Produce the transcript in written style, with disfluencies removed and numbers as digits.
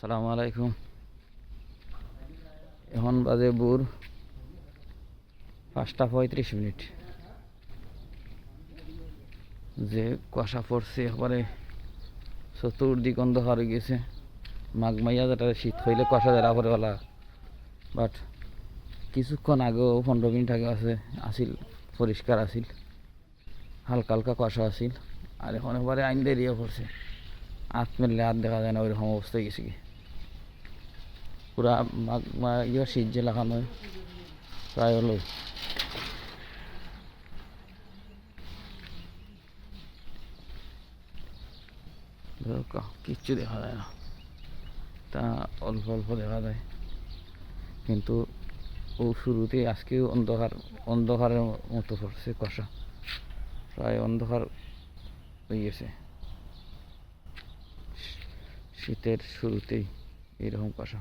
আসসালামু আলাইকুম। এখন বাজে ভোর 5:35। যে কুয়াশা পড়ছে একবারে চতুর্দিক অন্ধকার হয়ে গেছে। মাঘ মাইয়া যেটা শীত হইলে কুয়াশা যারা পরে বলা, বাট কিছুক্ষণ আগেও 15 মিনিট আগে আসিল পরিষ্কার আসিল, হালকা হালকা কুয়াশা আসিল। আর এখন একবারে আইন দেরিয়ে পড়ছে, হাত মেললে হাত দেখা যায় না, ওইরকম অবস্থা হয়ে গেছে কি পুরা মাঘ ইয়ে শীত যে লাগানো প্রায় হলো। কিচ্ছু দেখা যায় না, তা অল্প অল্প দেখা যায়। কিন্তু ও শুরুতে আজকেও অন্ধকারের মতো পড়ছে কুয়াশা, প্রায় অন্ধকার হয়ে গেছে। শীতের শুরুতেই এইরকম কুয়াশা।